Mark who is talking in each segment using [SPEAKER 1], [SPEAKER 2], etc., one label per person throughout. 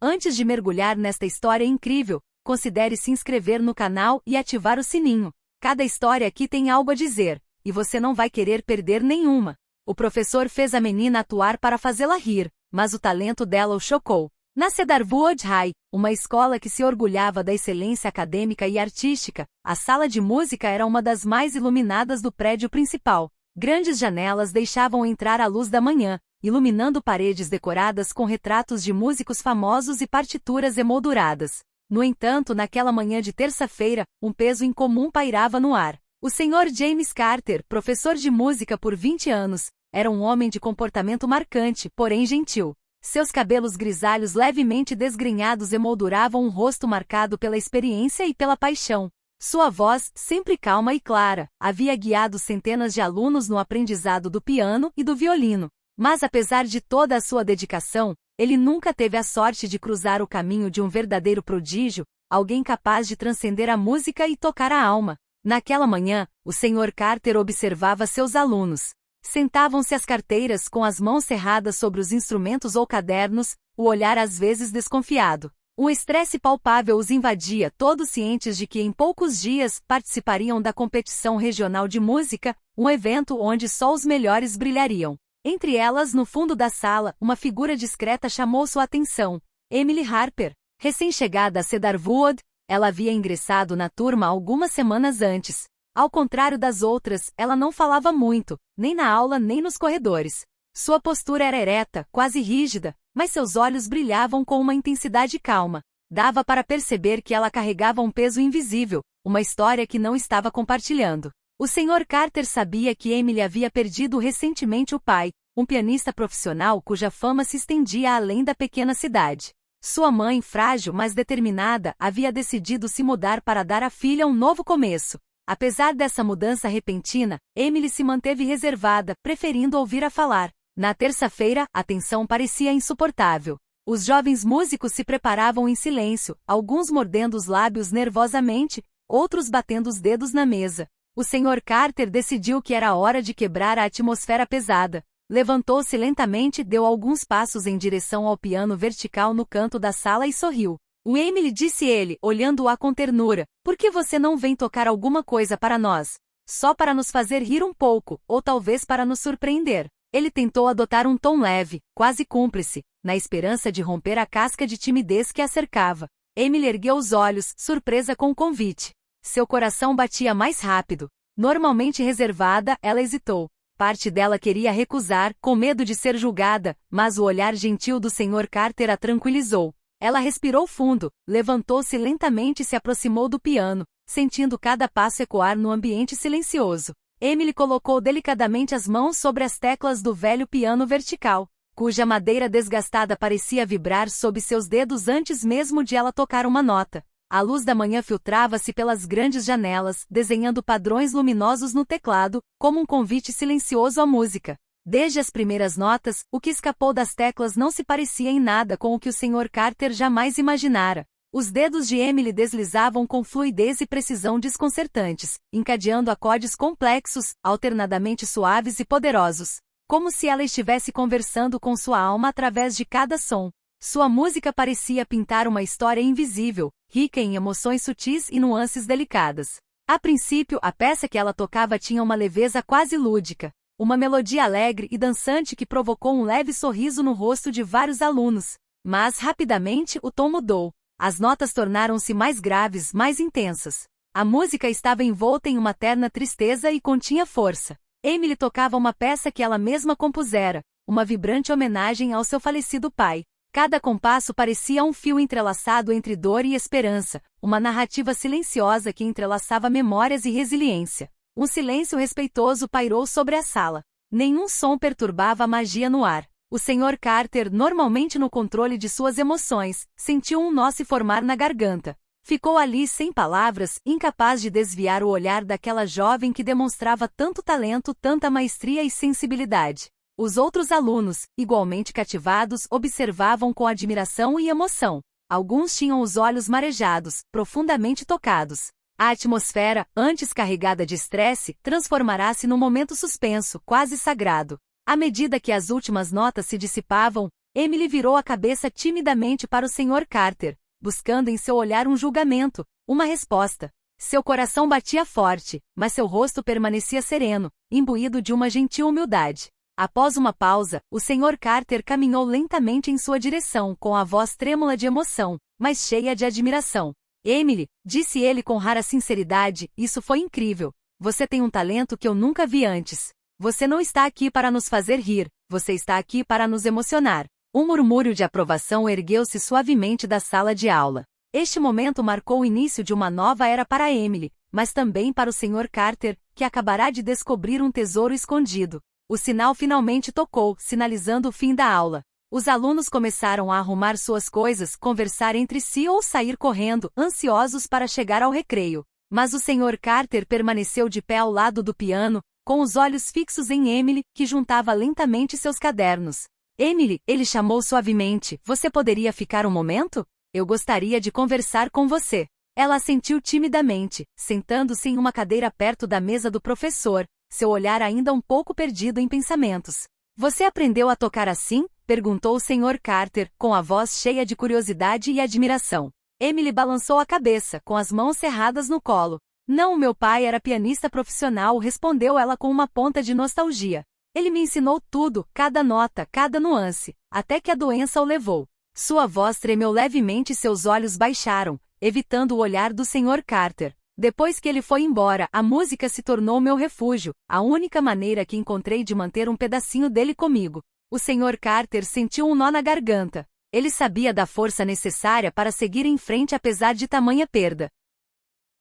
[SPEAKER 1] Antes de mergulhar nesta história incrível, considere se inscrever no canal e ativar o sininho. Cada história aqui tem algo a dizer, e você não vai querer perder nenhuma. O professor fez a menina atuar para fazê-la rir, mas o talento dela o chocou. Na Cedarwood High, uma escola que se orgulhava da excelência acadêmica e artística, a sala de música era uma das mais iluminadas do prédio principal. Grandes janelas deixavam entrar a luz da manhã, iluminando paredes decoradas com retratos de músicos famosos e partituras emolduradas. No entanto, naquela manhã de terça-feira, um peso incomum pairava no ar. O Sr. James Carter, professor de música por 20 anos, era um homem de comportamento marcante, porém gentil. Seus cabelos grisalhos levemente desgrenhados emolduravam um rosto marcado pela experiência e pela paixão. Sua voz, sempre calma e clara, havia guiado centenas de alunos no aprendizado do piano e do violino. Mas apesar de toda a sua dedicação, ele nunca teve a sorte de cruzar o caminho de um verdadeiro prodígio, alguém capaz de transcender a música e tocar a alma. Naquela manhã, o Sr. Carter observava seus alunos. Sentavam-se às carteiras com as mãos cerradas sobre os instrumentos ou cadernos, o olhar às vezes desconfiado. Um estresse palpável os invadia, todos cientes de que em poucos dias participariam da competição regional de música, um evento onde só os melhores brilhariam. Entre elas, no fundo da sala, uma figura discreta chamou sua atenção. Emily Harper. Recém-chegada a Cedarwood, ela havia ingressado na turma algumas semanas antes. Ao contrário das outras, ela não falava muito, nem na aula nem nos corredores. Sua postura era ereta, quase rígida, mas seus olhos brilhavam com uma intensidade calma. Dava para perceber que ela carregava um peso invisível, uma história que não estava compartilhando. O Sr. Carter sabia que Emily havia perdido recentemente o pai, um pianista profissional cuja fama se estendia além da pequena cidade. Sua mãe, frágil mas determinada, havia decidido se mudar para dar à filha um novo começo. Apesar dessa mudança repentina, Emily se manteve reservada, preferindo ouvir a falar. Na terça-feira, a tensão parecia insuportável. Os jovens músicos se preparavam em silêncio, alguns mordendo os lábios nervosamente, outros batendo os dedos na mesa. O Sr. Carter decidiu que era hora de quebrar a atmosfera pesada. Levantou-se lentamente, deu alguns passos em direção ao piano vertical no canto da sala e sorriu. Emily, disse ele, olhando-a com ternura, por que você não vem tocar alguma coisa para nós? Só para nos fazer rir um pouco, ou talvez para nos surpreender. Ele tentou adotar um tom leve, quase cúmplice, na esperança de romper a casca de timidez que a cercava. Emily ergueu os olhos, surpresa com o convite. Seu coração batia mais rápido. Normalmente reservada, ela hesitou. Parte dela queria recusar, com medo de ser julgada, mas o olhar gentil do Sr. Carter a tranquilizou. Ela respirou fundo, levantou-se lentamente e se aproximou do piano, sentindo cada passo ecoar no ambiente silencioso. Emily colocou delicadamente as mãos sobre as teclas do velho piano vertical, cuja madeira desgastada parecia vibrar sob seus dedos antes mesmo de ela tocar uma nota. A luz da manhã filtrava-se pelas grandes janelas, desenhando padrões luminosos no teclado, como um convite silencioso à música. Desde as primeiras notas, o que escapou das teclas não se parecia em nada com o que o Sr. Carter jamais imaginara. Os dedos de Emily deslizavam com fluidez e precisão desconcertantes, encadeando acordes complexos, alternadamente suaves e poderosos, como se ela estivesse conversando com sua alma através de cada som. Sua música parecia pintar uma história invisível, rica em emoções sutis e nuances delicadas. A princípio, a peça que ela tocava tinha uma leveza quase lúdica, uma melodia alegre e dançante que provocou um leve sorriso no rosto de vários alunos. Mas, rapidamente, o tom mudou. As notas tornaram-se mais graves, mais intensas. A música estava envolta em uma terna tristeza e continha força. Emily tocava uma peça que ela mesma compusera, uma vibrante homenagem ao seu falecido pai. Cada compasso parecia um fio entrelaçado entre dor e esperança, uma narrativa silenciosa que entrelaçava memórias e resiliência. Um silêncio respeitoso pairou sobre a sala. Nenhum som perturbava a magia no ar. O Sr. Carter, normalmente no controle de suas emoções, sentiu um nó se formar na garganta. Ficou ali sem palavras, incapaz de desviar o olhar daquela jovem que demonstrava tanto talento, tanta maestria e sensibilidade. Os outros alunos, igualmente cativados, observavam com admiração e emoção. Alguns tinham os olhos marejados, profundamente tocados. A atmosfera, antes carregada de estresse, transformará-se num momento suspenso, quase sagrado. À medida que as últimas notas se dissipavam, Emily virou a cabeça timidamente para o Sr. Carter, buscando em seu olhar um julgamento, uma resposta. Seu coração batia forte, mas seu rosto permanecia sereno, imbuído de uma gentil humildade. Após uma pausa, o Sr. Carter caminhou lentamente em sua direção com a voz trêmula de emoção, mas cheia de admiração. Emily, disse ele com rara sinceridade, isso foi incrível. Você tem um talento que eu nunca vi antes. Você não está aqui para nos fazer rir, você está aqui para nos emocionar. Um murmúrio de aprovação ergueu-se suavemente da sala de aula. Este momento marcou o início de uma nova era para Emily, mas também para o Sr. Carter, que acabará de descobrir um tesouro escondido. O sinal finalmente tocou, sinalizando o fim da aula. Os alunos começaram a arrumar suas coisas, conversar entre si ou sair correndo, ansiosos para chegar ao recreio. Mas o Sr. Carter permaneceu de pé ao lado do piano, com os olhos fixos em Emily, que juntava lentamente seus cadernos. Emily, ele chamou suavemente, você poderia ficar um momento? Eu gostaria de conversar com você. Ela assentiu timidamente, sentando-se em uma cadeira perto da mesa do professor, seu olhar ainda um pouco perdido em pensamentos. Você aprendeu a tocar assim? Perguntou o Sr. Carter, com a voz cheia de curiosidade e admiração. Emily balançou a cabeça, com as mãos cerradas no colo. Não, meu pai era pianista profissional, respondeu ela com uma ponta de nostalgia. Ele me ensinou tudo, cada nota, cada nuance, até que a doença o levou. Sua voz tremeu levemente e seus olhos baixaram, evitando o olhar do Sr. Carter. Depois que ele foi embora, a música se tornou meu refúgio, a única maneira que encontrei de manter um pedacinho dele comigo. O Sr. Carter sentiu um nó na garganta. Ele sabia da força necessária para seguir em frente apesar de tamanha perda.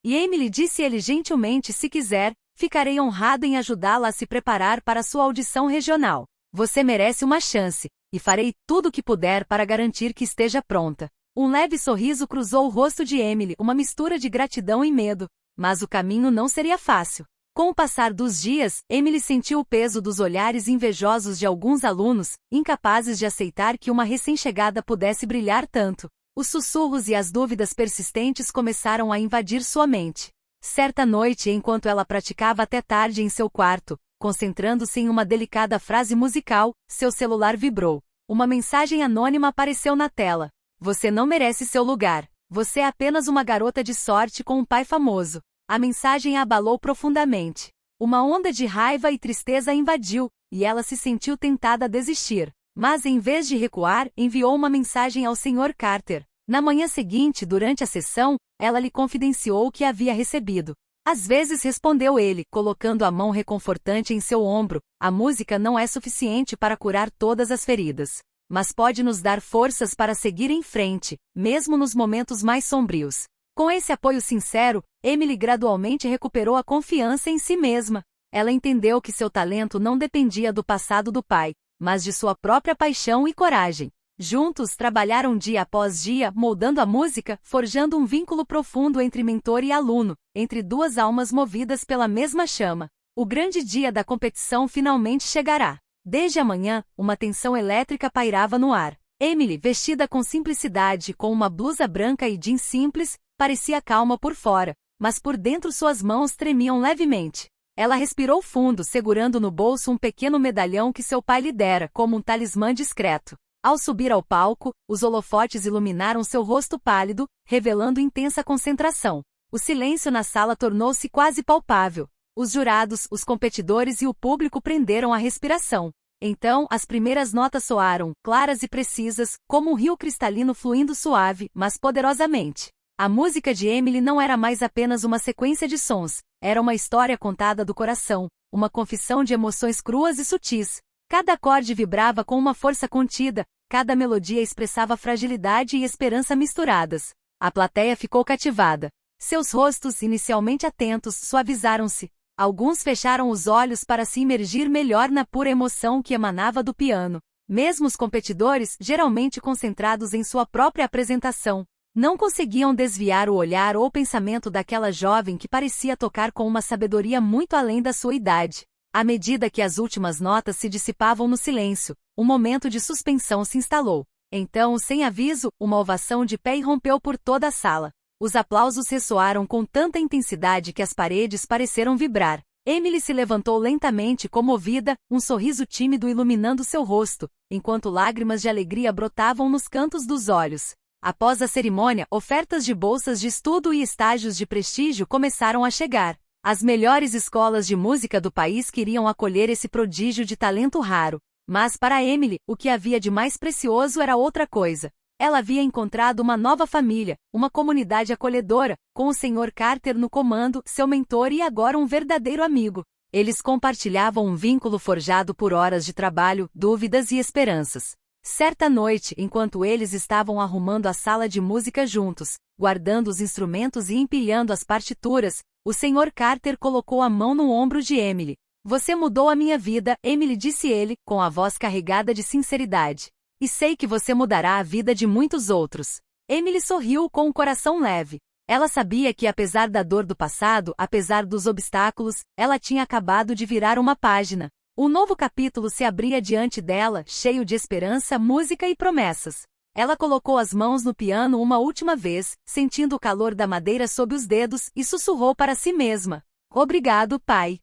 [SPEAKER 1] E Emily disse ele gentilmente, se quiser, ficarei honrado em ajudá-la a se preparar para sua audição regional. Você merece uma chance, e farei tudo o que puder para garantir que esteja pronta. Um leve sorriso cruzou o rosto de Emily, uma mistura de gratidão e medo. Mas o caminho não seria fácil. Com o passar dos dias, Emily sentiu o peso dos olhares invejosos de alguns alunos, incapazes de aceitar que uma recém-chegada pudesse brilhar tanto. Os sussurros e as dúvidas persistentes começaram a invadir sua mente. Certa noite, enquanto ela praticava até tarde em seu quarto, concentrando-se em uma delicada frase musical, seu celular vibrou. Uma mensagem anônima apareceu na tela. Você não merece seu lugar. Você é apenas uma garota de sorte com um pai famoso. A mensagem a abalou profundamente. Uma onda de raiva e tristeza a invadiu, e ela se sentiu tentada a desistir. Mas em vez de recuar, enviou uma mensagem ao Sr. Carter. Na manhã seguinte, durante a sessão, ela lhe confidenciou o que havia recebido. Às vezes, respondeu ele, colocando a mão reconfortante em seu ombro, a música não é suficiente para curar todas as feridas, mas pode nos dar forças para seguir em frente, mesmo nos momentos mais sombrios. Com esse apoio sincero, Emily gradualmente recuperou a confiança em si mesma. Ela entendeu que seu talento não dependia do passado do pai, mas de sua própria paixão e coragem. Juntos trabalharam dia após dia, moldando a música, forjando um vínculo profundo entre mentor e aluno, entre duas almas movidas pela mesma chama. O grande dia da competição finalmente chegará. Desde a manhã, uma tensão elétrica pairava no ar. Emily, vestida com simplicidade, com uma blusa branca e jeans simples, parecia calma por fora, mas por dentro suas mãos tremiam levemente. Ela respirou fundo, segurando no bolso um pequeno medalhão que seu pai lhe dera como um talismã discreto. Ao subir ao palco, os holofotes iluminaram seu rosto pálido, revelando intensa concentração. O silêncio na sala tornou-se quase palpável. Os jurados, os competidores e o público prenderam a respiração. Então, as primeiras notas soaram, claras e precisas, como um rio cristalino fluindo suave, mas poderosamente. A música de Emily não era mais apenas uma sequência de sons, era uma história contada do coração, uma confissão de emoções cruas e sutis. Cada acorde vibrava com uma força contida, cada melodia expressava fragilidade e esperança misturadas. A plateia ficou cativada. Seus rostos, inicialmente atentos, suavizaram-se. Alguns fecharam os olhos para se imergir melhor na pura emoção que emanava do piano. Mesmo os competidores, geralmente concentrados em sua própria apresentação, não conseguiam desviar o olhar ou o pensamento daquela jovem que parecia tocar com uma sabedoria muito além da sua idade. À medida que as últimas notas se dissipavam no silêncio, um momento de suspensão se instalou. Então, sem aviso, uma ovação de pé irrompeu por toda a sala. Os aplausos ressoaram com tanta intensidade que as paredes pareceram vibrar. Emily se levantou lentamente, comovida, um sorriso tímido iluminando seu rosto, enquanto lágrimas de alegria brotavam nos cantos dos olhos. Após a cerimônia, ofertas de bolsas de estudo e estágios de prestígio começaram a chegar. As melhores escolas de música do país queriam acolher esse prodígio de talento raro. Mas para Emily, o que havia de mais precioso era outra coisa. Ela havia encontrado uma nova família, uma comunidade acolhedora, com o Sr. Carter no comando, seu mentor e agora um verdadeiro amigo. Eles compartilhavam um vínculo forjado por horas de trabalho, dúvidas e esperanças. Certa noite, enquanto eles estavam arrumando a sala de música juntos, guardando os instrumentos e empilhando as partituras, o Sr. Carter colocou a mão no ombro de Emily. "Você mudou a minha vida", Emily disse ele, com a voz carregada de sinceridade. "E sei que você mudará a vida de muitos outros." Emily sorriu com o coração leve. Ela sabia que apesar da dor do passado, apesar dos obstáculos, ela tinha acabado de virar uma página. Um novo capítulo se abria diante dela, cheio de esperança, música e promessas. Ela colocou as mãos no piano uma última vez, sentindo o calor da madeira sob os dedos, e sussurrou para si mesma: "Obrigado, pai."